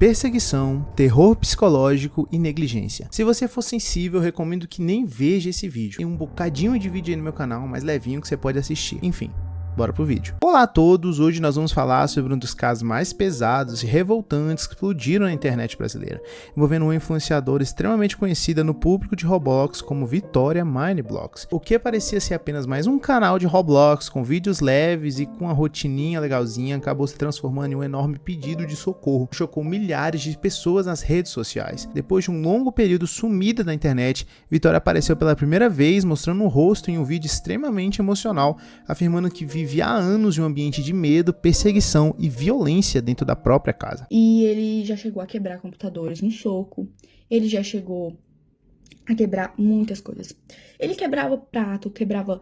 perseguição, terror psicológico e negligência. Se você for sensível, eu recomendo que nem veja esse vídeo. Tem um bocadinho de vídeo aí no meu canal, mais levinho, que você pode assistir. Enfim, bora pro vídeo. Olá a todos, hoje nós vamos falar sobre um dos casos mais pesados e revoltantes que explodiram na internet brasileira, envolvendo uma influenciadora extremamente conhecida no público de Roblox como Vitória Mineblox. O que parecia ser apenas mais um canal de Roblox com vídeos leves e com uma rotininha legalzinha acabou se transformando em um enorme pedido de socorro, que chocou milhares de pessoas nas redes sociais. Depois de um longo período sumida da internet, Vitória apareceu pela primeira vez mostrando o rosto em um vídeo extremamente emocional, afirmando que vivia há anos em um ambiente de medo, perseguição e violência dentro da própria casa. E ele já chegou a quebrar computadores no soco, ele já chegou a quebrar muitas coisas. Ele quebrava prato, quebrava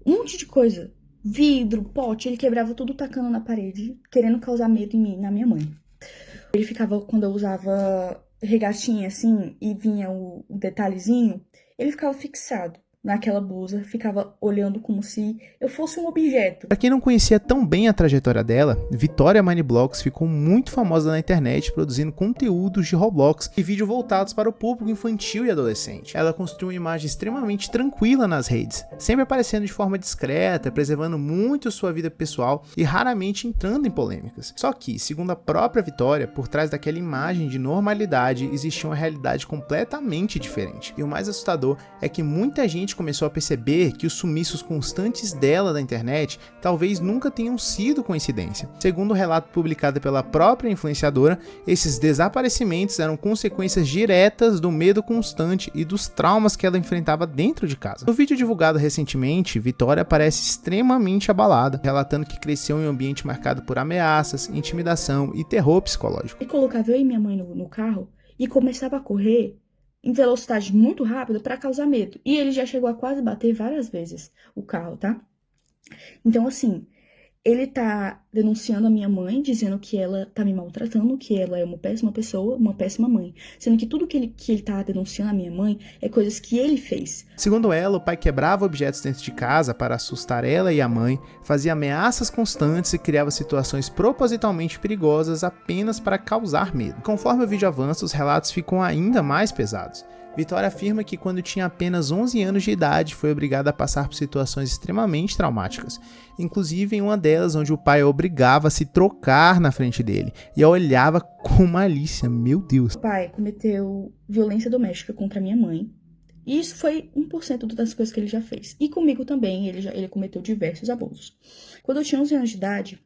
um monte de coisa, vidro, pote, ele quebrava tudo tacando na parede, querendo causar medo em mim, na minha mãe. Ele ficava, quando eu usava regatinha assim, e vinha o detalhezinho, ele ficava fixado naquela blusa, ficava olhando como se eu fosse um objeto. Para quem não conhecia tão bem a trajetória dela, Vitória Mineblox ficou muito famosa na internet produzindo conteúdos de Roblox e vídeos voltados para o público infantil e adolescente. Ela construiu uma imagem extremamente tranquila nas redes, sempre aparecendo de forma discreta, preservando muito sua vida pessoal e raramente entrando em polêmicas. Só que, segundo a própria Vitória, por trás daquela imagem de normalidade existia uma realidade completamente diferente. E o mais assustador é que muita gente começou a perceber que os sumiços constantes dela da internet talvez nunca tenham sido coincidência. Segundo o relato publicado pela própria influenciadora, esses desaparecimentos eram consequências diretas do medo constante e dos traumas que ela enfrentava dentro de casa. No vídeo divulgado recentemente, Vitória parece extremamente abalada, relatando que cresceu em um ambiente marcado por ameaças, intimidação e terror psicológico. Ele colocava eu e minha mãe no carro e começava a correr em velocidade muito rápida para causar medo. E ele já chegou a quase bater várias vezes o carro, tá? Então, assim, ele tá denunciando a minha mãe, dizendo que ela tá me maltratando, que ela é uma péssima pessoa, uma péssima mãe. Sendo que tudo que ele tá denunciando a minha mãe é coisas que ele fez. Segundo ela, o pai quebrava objetos dentro de casa para assustar ela e a mãe, fazia ameaças constantes e criava situações propositalmente perigosas apenas para causar medo. Conforme o vídeo avança, os relatos ficam ainda mais pesados. Vitória afirma que quando tinha apenas 11 anos de idade foi obrigada a passar por situações extremamente traumáticas, inclusive em uma delas onde o pai a obrigava a se trocar na frente dele e a olhava com malícia. Meu Deus. O pai cometeu violência doméstica contra minha mãe. E isso foi 1% das coisas que ele já fez. E comigo também, ele cometeu diversos abusos. Quando eu tinha 11 anos de idade,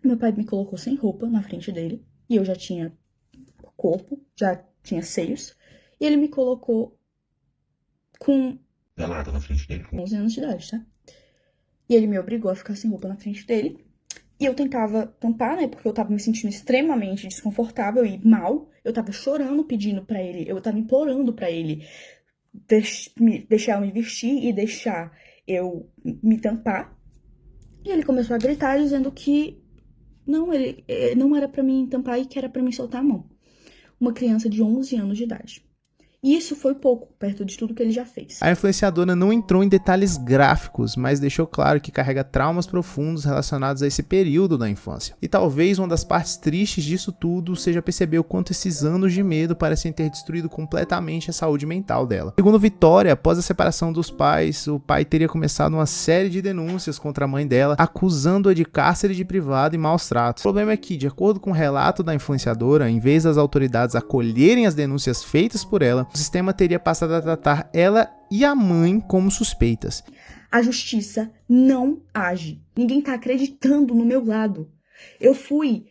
meu pai me colocou sem roupa na frente dele. E eu já tinha corpo, já tinha seios. E ele me colocou com pelada na frente dele. 11 anos de idade, tá? E ele me obrigou a ficar sem roupa na frente dele. E eu tentava tampar, né? Porque eu tava me sentindo extremamente desconfortável e mal. Eu tava chorando, pedindo pra ele. Eu tava implorando pra ele deixar eu me vestir e deixar eu me tampar. E ele começou a gritar, dizendo que não era pra mim tampar e que era pra mim soltar a mão. Uma criança de 11 anos de idade. E isso foi pouco, perto de tudo que ele já fez. A influenciadora não entrou em detalhes gráficos, mas deixou claro que carrega traumas profundos relacionados a esse período da infância. E talvez uma das partes tristes disso tudo seja perceber o quanto esses anos de medo parecem ter destruído completamente a saúde mental dela. Segundo Vitória, após a separação dos pais, o pai teria começado uma série de denúncias contra a mãe dela, acusando-a de cárcere de privado e maus tratos. O problema é que, de acordo com o relato da influenciadora, em vez das autoridades acolherem as denúncias feitas por ela, o sistema teria passado a tratar ela e a mãe como suspeitas. A justiça não age. Ninguém tá acreditando no meu lado. Eu fui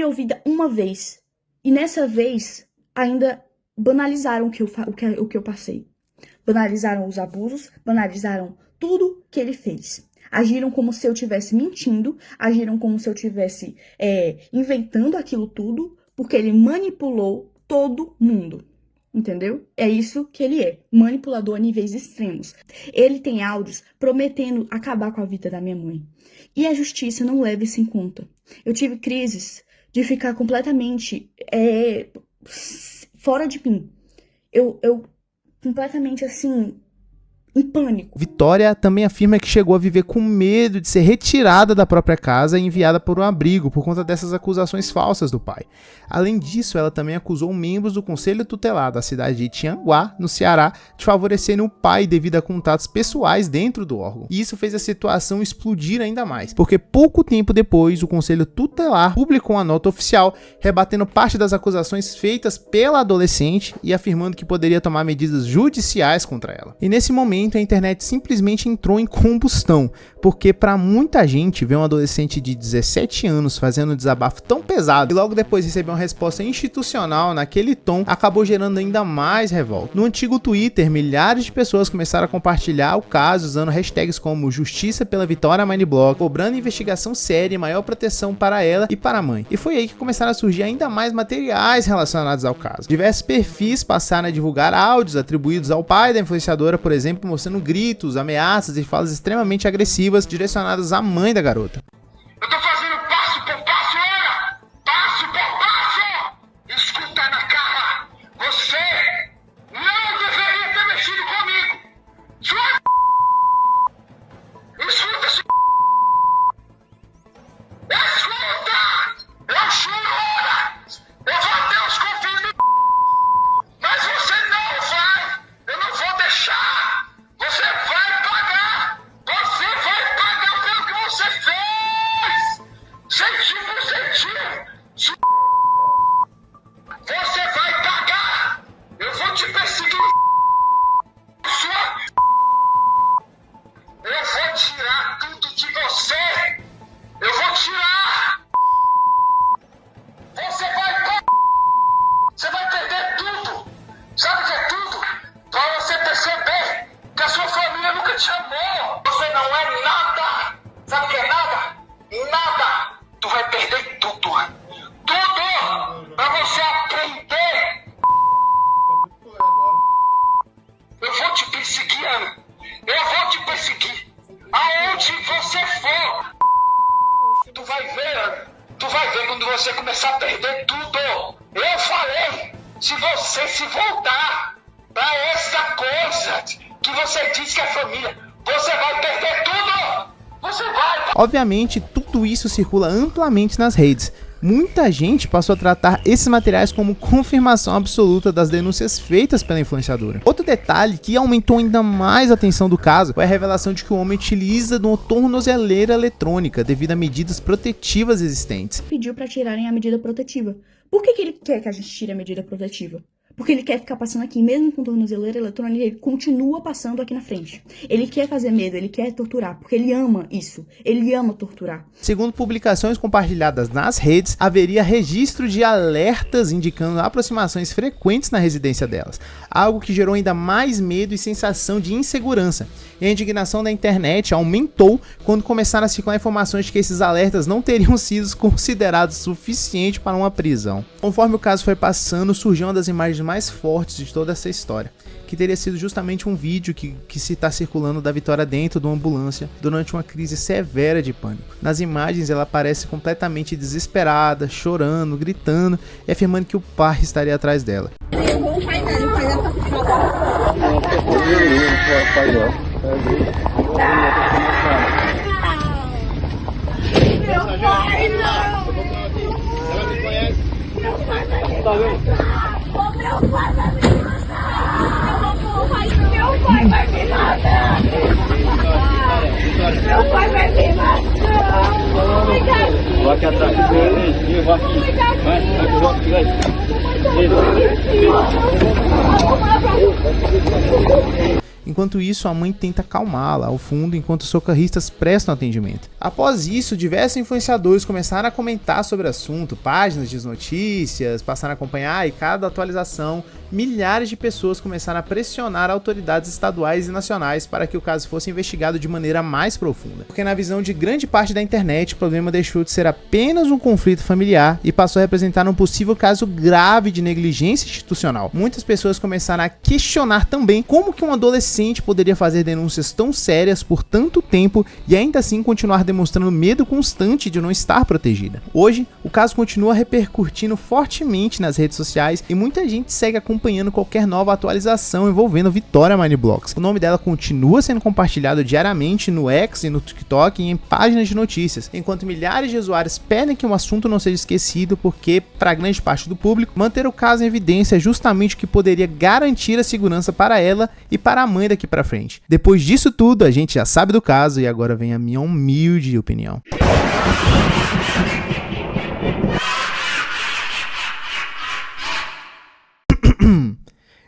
ouvida uma vez. E nessa vez, ainda banalizaram o que eu passei. Banalizaram os abusos, banalizaram tudo que ele fez. Agiram como se eu estivesse mentindo, agiram como se eu estivesse inventando aquilo tudo, porque ele manipulou todo mundo. Entendeu? É isso que ele é, manipulador a níveis extremos. Ele tem áudios prometendo acabar com a vida da minha mãe. E a justiça não leva isso em conta. Eu tive crises de ficar completamente fora de mim. Eu completamente assim, em pânico. Vitória também afirma que chegou a viver com medo de ser retirada da própria casa e enviada para um abrigo por conta dessas acusações falsas do pai. Além disso, ela também acusou membros do Conselho Tutelar da cidade de Tianguá, no Ceará, de favorecerem o pai devido a contatos pessoais dentro do órgão. E isso fez a situação explodir ainda mais, porque pouco tempo depois, o Conselho Tutelar publicou uma nota oficial rebatendo parte das acusações feitas pela adolescente e afirmando que poderia tomar medidas judiciais contra ela. E nesse momento, a internet simplesmente entrou em combustão, porque para muita gente ver um adolescente de 17 anos fazendo um desabafo tão pesado e logo depois receber uma resposta institucional naquele tom acabou gerando ainda mais revolta. No antigo Twitter, milhares de pessoas começaram a compartilhar o caso usando hashtags como Justiça pela Vitória Mineblock, cobrando investigação séria e maior proteção para ela e para a mãe. E foi aí que começaram a surgir ainda mais materiais relacionados ao caso. Diversos perfis passaram a divulgar áudios atribuídos ao pai da influenciadora, por exemplo, mostrando gritos, ameaças e falas extremamente agressivas direcionadas à mãe da garota. Eu tô fazendo passo por passo, olha! Passo por passo! Escuta na cara! Você não deveria ter mexido comigo! Sua escuta, escuta! Eu juro, olha! Eu vou até os confins do... Mas você não vai! Eu não vou deixar! Você vai pagar! Você vai pagar pelo que você fez! Centinho por centinho! Você vai pagar! Eu vou te perseguir! Eu vou tirar tudo de você! Eu vou tirar! Você vai pagar! Você vai perder tudo! Sabe o que é tudo? Pra você perceber que a sua família nunca te amou! Você não é nada! Sabe o que é nada? Nada! Tu vai perder tudo! Tudo! Pra você aprender! Eu vou te perseguir, Ana! Eu vou te perseguir! Aonde você for! Tu vai ver, Ana! Tu vai ver quando você começar a perder tudo! Eu falei! Se você se voltar pra essa coisa que você diz que é família, você vai perder tudo! Você vai! Obviamente, tudo isso circula amplamente nas redes. Muita gente passou a tratar esses materiais como confirmação absoluta das denúncias feitas pela influenciadora. Outro detalhe que aumentou ainda mais a atenção do caso foi a revelação de que o homem utiliza de uma tornozeleira eletrônica devido a medidas protetivas existentes. Pediu pra tirarem a medida protetiva. Por que ele quer que a gente tire a medida protetiva? Porque ele quer ficar passando aqui, mesmo com tornozeleira eletrônica, ele continua passando aqui na frente. Ele quer fazer medo, ele quer torturar, porque ele ama isso. Ele ama torturar. Segundo publicações compartilhadas nas redes, haveria registro de alertas indicando aproximações frequentes na residência delas, algo que gerou ainda mais medo e sensação de insegurança. E a indignação da internet aumentou quando começaram a circular informações de que esses alertas não teriam sido considerados suficientes para uma prisão. Conforme o caso foi passando, surgiu uma das imagens mais fortes de toda essa história, que teria sido justamente um vídeo que se está circulando da Vitória dentro de uma ambulância durante uma crise severa de pânico. Nas imagens ela aparece completamente desesperada, chorando, gritando e afirmando que o pai estaria atrás dela. Vou aqui atrás. Eu vou aqui. Enquanto isso, a mãe tenta acalmá-la ao fundo enquanto os socorristas prestam atendimento. Após isso, diversos influenciadores começaram a comentar sobre o assunto, páginas de notícias passaram a acompanhar e cada atualização, milhares de pessoas começaram a pressionar autoridades estaduais e nacionais para que o caso fosse investigado de maneira mais profunda. Porque na visão de grande parte da internet, o problema deixou de ser apenas um conflito familiar e passou a representar um possível caso grave de negligência institucional. Muitas pessoas começaram a questionar também como que um adolescente poderia fazer denúncias tão sérias por tanto tempo e ainda assim continuar demonstrando medo constante de não estar protegida. Hoje, o caso continua repercutindo fortemente nas redes sociais e muita gente segue acompanhando acompanhando qualquer nova atualização envolvendo Vitória Mineblocks. O nome dela continua sendo compartilhado diariamente no X e no TikTok e em páginas de notícias, enquanto milhares de usuários pedem que o assunto não seja esquecido, porque, para grande parte do público, manter o caso em evidência é justamente o que poderia garantir a segurança para ela e para a mãe daqui para frente. Depois disso tudo, a gente já sabe do caso e agora vem a minha humilde opinião.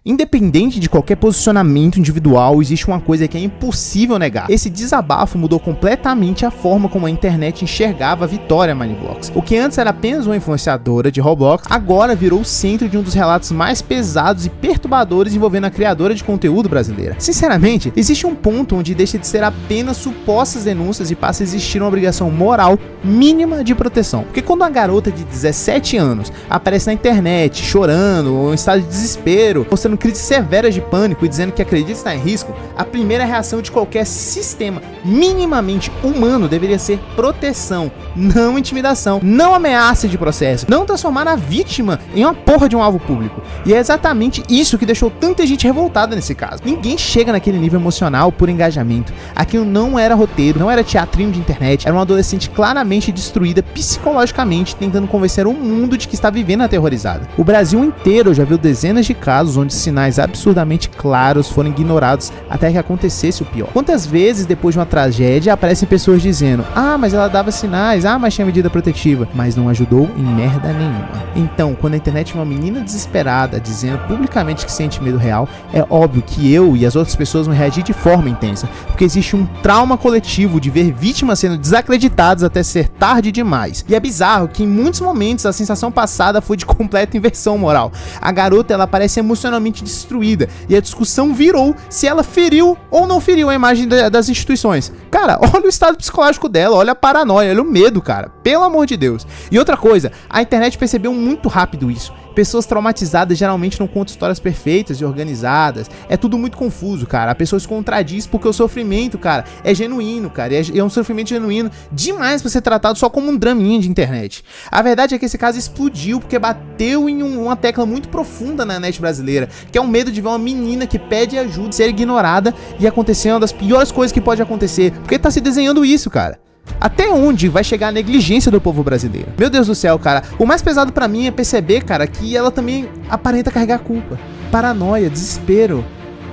Independente de qualquer posicionamento individual, existe uma coisa que é impossível negar. Esse desabafo mudou completamente a forma como a internet enxergava a Vitória Mineblocks. O que antes era apenas uma influenciadora de Roblox, agora virou o centro de um dos relatos mais pesados e perturbadores envolvendo a criadora de conteúdo brasileira. Sinceramente, existe um ponto onde deixa de ser apenas supostas denúncias e passa a existir uma obrigação moral mínima de proteção. Porque quando uma garota de 17 anos aparece na internet chorando ou em estado de desespero, mostrando crises severas de pânico e dizendo que acredita estar em risco, a primeira reação de qualquer sistema minimamente humano deveria ser proteção, não intimidação, não ameaça de processo, não transformar a vítima em uma porra de um alvo público. E é exatamente isso que deixou tanta gente revoltada nesse caso. Ninguém chega naquele nível emocional por engajamento. Aquilo não era roteiro, não era teatrinho de internet, era uma adolescente claramente destruída psicologicamente, tentando convencer o mundo de que está vivendo aterrorizada. O Brasil inteiro já viu dezenas de casos onde sinais absurdamente claros foram ignorados até que acontecesse o pior. Quantas vezes depois de uma tragédia aparecem pessoas dizendo: ah, mas ela dava sinais, ah, mas tinha medida protetiva, mas não ajudou em merda nenhuma. Então, quando a internet vê uma menina desesperada dizendo publicamente que sente medo real, é óbvio que eu e as outras pessoas vão reagir de forma intensa, porque existe um trauma coletivo de ver vítimas sendo desacreditadas até ser tarde demais. E é bizarro que em muitos momentos a sensação passada foi de completa inversão moral. A garota, ela parece emocionalmente destruída e a discussão virou se ela feriu ou não feriu a imagem das instituições. Cara, olha o estado psicológico dela, olha a paranoia, olha o medo, cara, pelo amor de Deus. E outra coisa, a internet percebeu muito rápido isso. Pessoas traumatizadas geralmente não contam histórias perfeitas e organizadas. É tudo muito confuso, cara. A pessoa se contradiz porque o sofrimento, cara, é genuíno, cara. É um sofrimento genuíno demais pra ser tratado só como um draminha de internet. A verdade é que esse caso explodiu porque bateu em uma tecla muito profunda na net brasileira, que é o medo de ver uma menina que pede ajuda ser ignorada e acontecer uma das piores coisas que pode acontecer. Porque tá se desenhando isso, cara. Até onde vai chegar a negligência do povo brasileiro? Meu Deus do céu, cara. O mais pesado pra mim é perceber, cara, que ela também aparenta carregar culpa, paranoia, desespero.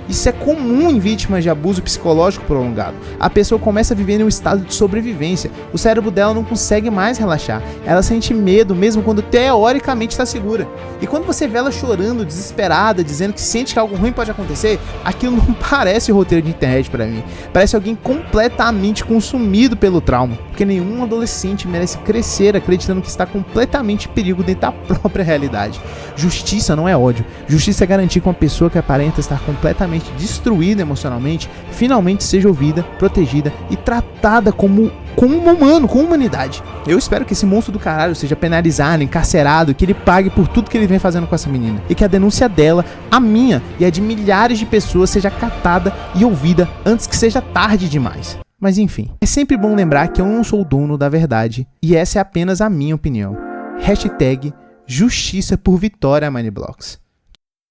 Isso é comum em vítimas de abuso psicológico prolongado. A pessoa começa a viver em um estado de sobrevivência. O cérebro dela não consegue mais relaxar. Ela sente medo mesmo quando teoricamente está segura. E quando você vê ela chorando, desesperada, dizendo que sente que algo ruim pode acontecer, aquilo não parece roteiro de internet pra mim. Parece alguém completamente consumido pelo trauma. Porque nenhum adolescente merece crescer acreditando que está completamente em perigo dentro da própria realidade. Justiça não é ódio. Justiça é garantir que uma pessoa que aparenta estar completamente destruída emocionalmente, finalmente seja ouvida, protegida e tratada como um humano, com humanidade. Eu espero que esse monstro do caralho seja penalizado, encarcerado, que ele pague por tudo que ele vem fazendo com essa menina. E que a denúncia dela, a minha e a de milhares de pessoas seja catada e ouvida antes que seja tarde demais. Mas enfim, é sempre bom lembrar que eu não sou o dono da verdade e essa é apenas a minha opinião. Hashtag Justiça por Vitória Mineblocks.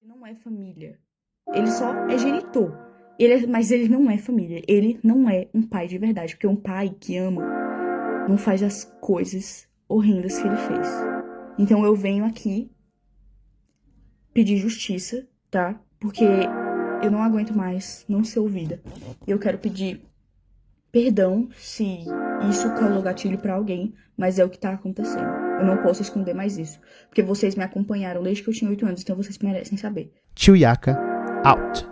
Não é família. Ele só é genitor. Mas ele não é família. Ele não é um pai de verdade. Porque um pai que ama não faz as coisas horrendas que ele fez. Então eu venho aqui pedir justiça, tá? Porque eu não aguento mais não ser ouvida. Eu quero pedir perdão se isso causou gatilho pra alguém, mas é o que tá acontecendo. Eu não posso esconder mais isso. Porque vocês me acompanharam desde que eu tinha 8 anos, então vocês merecem saber. Tio Yaka, out.